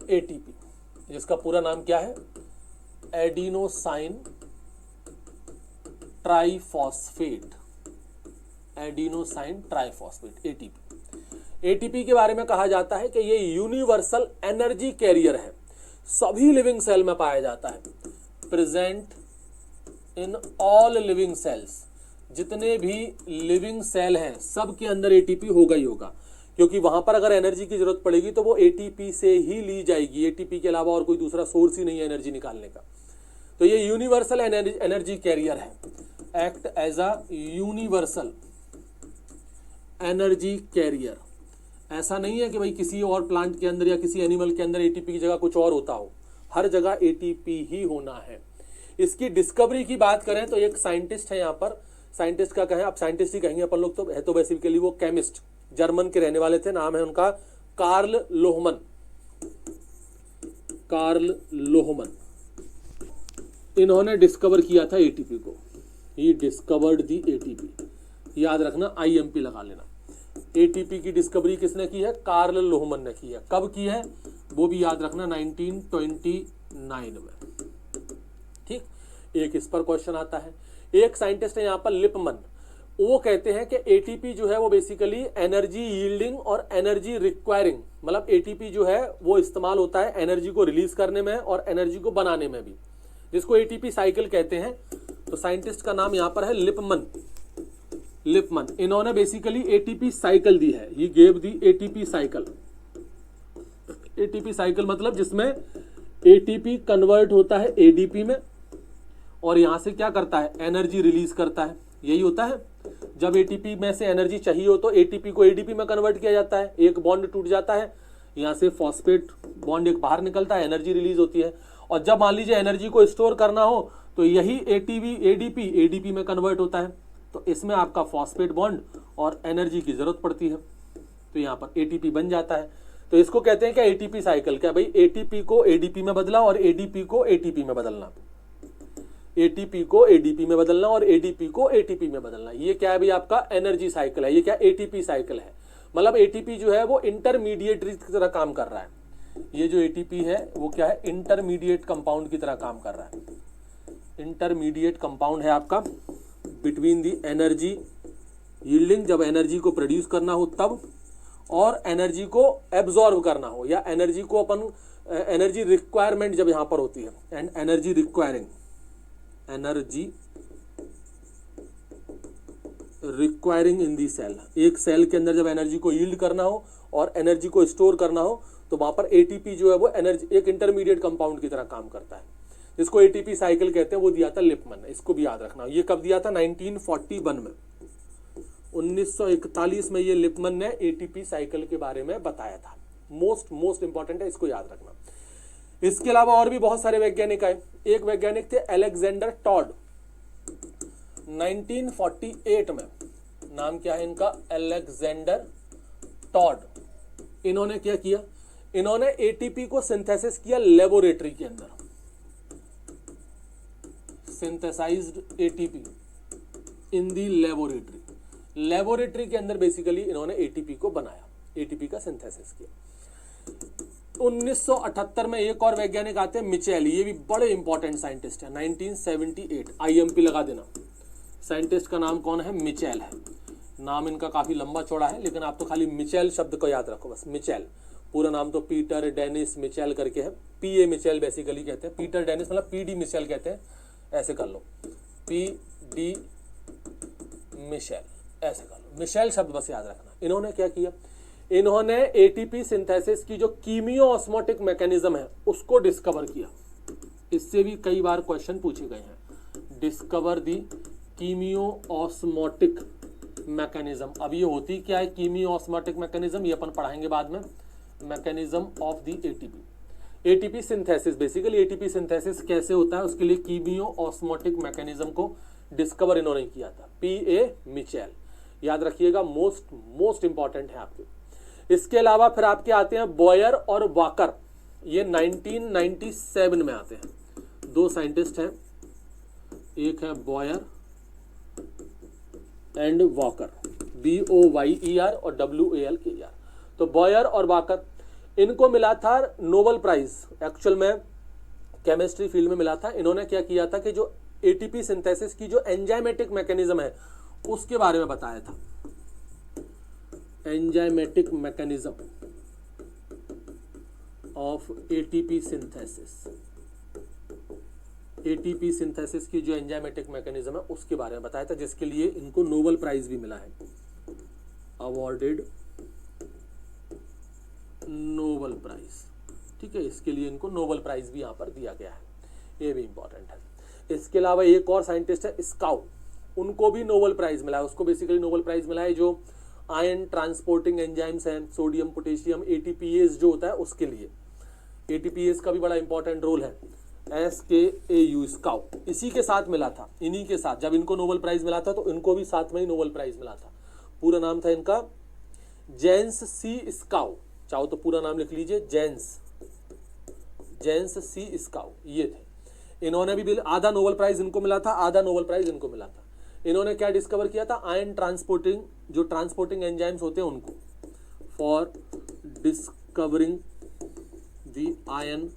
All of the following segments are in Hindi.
एटीपी, जिसका पूरा नाम क्या है, adenosine triphosphate, adenosine triphosphate, ATP. ATP के बारे में कहा जाता है कि ये यूनिवर्सल एनर्जी कैरियर है, सभी लिविंग सेल में पाया जाता है, present in all living cells, जितने भी लिविंग सेल हैं सब के अंदर एटीपी होगा ही होगा, क्योंकि वहां पर अगर एनर्जी की जरूरत पड़ेगी तो वो एटीपी से ही ली जाएगी, एटीपी के अलावा और कोई दूसरा सोर्स ही नहीं है एनर्जी निकालने का। तो ये यूनिवर्सल एनर्जी कैरियर है, act as a universal energy carrier. ऐसा नहीं है कि भाई किसी और प्लांट के अंदर या किसी एनिमल के अंदर एटीपी की जगह कुछ और होता हो, हर जगह एटीपी ही होना है। इसकी डिस्कवरी की बात करें तो एक साइंटिस्ट है यहाँ पर, साइंटिस्ट का कहें, अब साइंटिस्ट ही कहेंगे अपन लोग, तो है तो बेसिकली वो केमिस्ट, जर्मन के रहने वाले थे, नाम है उनका कार्ल लोहमन, कार्ल लोहमन। इन्होंने डिस्कवर किया था एटीपी को, ही डिस्कवर्ड दी एटीपी, याद रखना, आईएमपी लगा लेना। एटीपी की डिस्कवरी किसने की है, कार्ल लोहमन ने की है। कब की है वो भी याद रखना, 1929 में। ठीक, एक इस पर क्वेश्चन आता है। एक साइंटिस्ट है यहाँ पर लिपमन, वो कहते हैं कि एटीपी जो है वो बेसिकली एनर्जी यील्डिंग और एनर्जी रिक्वायरिंग, मतलब एटीपी जो है वो इस्तेमाल होता है एनर्जी को रिलीज करने में और एनर्जी को बनाने में भी, जिसको एटीपी साइकिल कहते हैं। तो साइंटिस्ट का नाम यहाँ पर है लिपमन, लिपमन। इन्होंने बेसिकली एटीपी साइकिल दी है, he gave the ATP cycle. ATP cycle मतलब जिसमें एटीपी कन्वर्ट होता है एडीपी में और यहां से क्या करता है, एनर्जी रिलीज करता है, यही होता है। जब एटीपी में से एनर्जी चाहिए हो तो एटीपी को एडीपी में कन्वर्ट किया जाता है, एक बॉन्ड टूट जाता है, यहाँ से फॉस्फेट बॉन्ड एक बाहर निकलता है, एनर्जी रिलीज होती है। और जब मान लीजिए एनर्जी को स्टोर करना हो तो यही एडीपी में कन्वर्ट होता है, तो इसमें आपका फॉस्फेट बॉन्ड और एनर्जी की जरूरत पड़ती है, तो यहाँ पर एटीपी बन जाता है। तो इसको कहते हैं क्या, एटीपी साइकिल। क्या भाई, एटीपी को एडीपी में बदला और एडीपी को एटीपी में बदलना, एटीपी को एडीपी में बदलना और एडीपी को एटीपी में बदलना, ये क्या है भाई, आपका एनर्जी साइकिल है। ये क्या, एटीपी साइकिल है। मतलब एटीपी जो है वो इंटरमीडिएट की तरह काम कर रहा है। ये जो एटीपी है वो क्या है, इंटरमीडिएट कंपाउंड की तरह काम कर रहा है। इंटरमीडिएट कंपाउंड है आपका बिटवीन दी एनर्जी यील्डिंग, जब एनर्जी को प्रोड्यूस करना हो तब, और एनर्जी को एब्जॉर्ब करना हो या एनर्जी को अपन एनर्जी रिक्वायरमेंट जब यहां पर होती है, and energy requiring, energy requiring in the cell. एक सेल के अंदर जब एनर्जी को यील्ड करना हो और एनर्जी को स्टोर करना हो तो वहां पर एटीपी जो है वो एनर्जी एक इंटरमीडिएट कंपाउंड की तरह काम करता है, जिसको एटीपी साइकिल कहते हैं। वो दिया था लिपमन, इसको भी याद रखना। ये कब दिया था, 1941 में, 1941 में ये लिपमन ने एटीपी साइकिल के बारे में बताया था। मोस्ट इंपॉर्टेंट है, इसको याद रखना। इसके अलावा और भी बहुत सारे वैज्ञानिक आए। एक वैज्ञानिक थे अलेक्जेंडर टॉड, 1948 में। नाम क्या है इनका, अलेक्जेंडर टॉड। इन्होंने क्या किया, इन्होंने एटीपी को सिंथेसिस किया लेबोरेटरी के अंदर, synthesised ATP in the laboratory. Laboratory के अंदर बेसिकली इन्होंने एटीपी को बनाया, एटीपी का सिंथेसिस किया। 1978 में एक और वैज्ञानिक आते हैं मिचेल, ये भी बड़े इंपॉर्टेंट साइंटिस्ट है। 1978 आईएमपी लगा देना। साइंटिस्ट का नाम कौन है, मिचेल है। नाम इनका काफी लंबा चौड़ा है, लेकिन आप तो खाली मिचेल शब्द को याद रखो बस, मिचेल। पूरा नाम तो पीटर डेनिस मिचेल करके है, पीए मिचेल बेसिकली कहते हैं। पीटर डेनिस मतलब पीडी मिचेल कहते हैं, ऐसे कर लो, पीडी मिशेल, ऐसे कर लो, मिशेल शब्द बस याद रखना। इन्होंने क्या किया, इन्होंने एटीपी सिंथेसिस की जो कीमियो ऑस्मोटिक मैकेनिज्म है उसको डिस्कवर किया। इससे भी कई बार क्वेश्चन पूछे गए हैं। Discover the chemiosmotic mechanism. अब ये होती क्या है कीमियो ऑस्मोटिक मैकेनिज्म, ये अपन पढ़ाएंगे बाद में। Mechanism of the ATP, ATP synthesis, basically ATP synthesis कैसे होता है उसके लिए कीमियो ऑस्मोटिक मैकेनिज्म को डिस्कवर इन्होंने किया था, पीए मिचेल। याद रखिएगा, मोस्ट इंपॉर्टेंट है आपके। इसके अलावा फिर आपके आते हैं बॉयर और वाकर, ये 1997 में आते हैं। दो साइंटिस्ट हैं, एक है बॉयर एंड वाकर, BOYER और WALKER। तो बॉयर और वाकर, इनको मिला था नोबेल प्राइज, एक्चुअल में केमिस्ट्री फील्ड में मिला था। इन्होंने क्या किया था कि जो एटीपी सिंथेसिस की जो एंजाइमेटिक मैकेनिज्म है उसके बारे में बताया था। Enzymatic mechanism of ATP synthesis, ATP synthesis की जो एंजाइमेटिक मैकेनिज्म है उसके बारे में बताया था, जिसके लिए इनको नोबेल प्राइज भी मिला है, अवॉर्डेड नोबेल प्राइज। ठीक है, इसके लिए इनको नोबेल प्राइज भी यहाँ पर दिया गया है, ये भी इंपॉर्टेंट है। इसके अलावा एक और साइंटिस्ट है स्काउ, उनको भी नोबेल प्राइज मिला है। उसको बेसिकली नोबेल प्राइज मिला है जो आयन ट्रांसपोर्टिंग एंजाइम्स हैं, सोडियम पोटेशियम एटीपीएस जो होता है उसके लिए। एटीपीएस का भी बड़ा इंपॉर्टेंट रोल है। SKAU स्काउ इसी के साथ मिला था, इन्हीं के साथ जब इनको नोबेल प्राइज मिला था तो इनको भी साथ में ही नोबेल प्राइज मिला था। पूरा नाम था इनका जेन्स सी स्काउ, चाहो तो पूरा नाम लिख लीजिए, जेन्स सी स्काउ ये थे। इन्होंने भी आधा नोबेल प्राइज इनको मिला था, आधा नोबेल प्राइज इनको मिला था। इन्होंने क्या डिस्कवर किया था, आयन ट्रांसपोर्टिंग, जो ट्रांसपोर्टिंग एंजाइम्स होते हैं उनको, for discovering the ion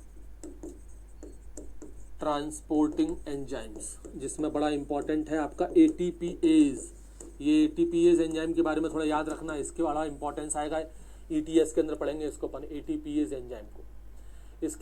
transporting enzymes, जिसमें बड़ा इंपॉर्टेंट है आपका एटीपीएज। ये एटीपीएज एंजाइम के बारे में थोड़ा याद रखना, इसके बड़ा इंपॉर्टेंस आएगा, ETS के अंदर पढ़ेंगे इसको अपन, एटीपीएज एंजाइम को। इसके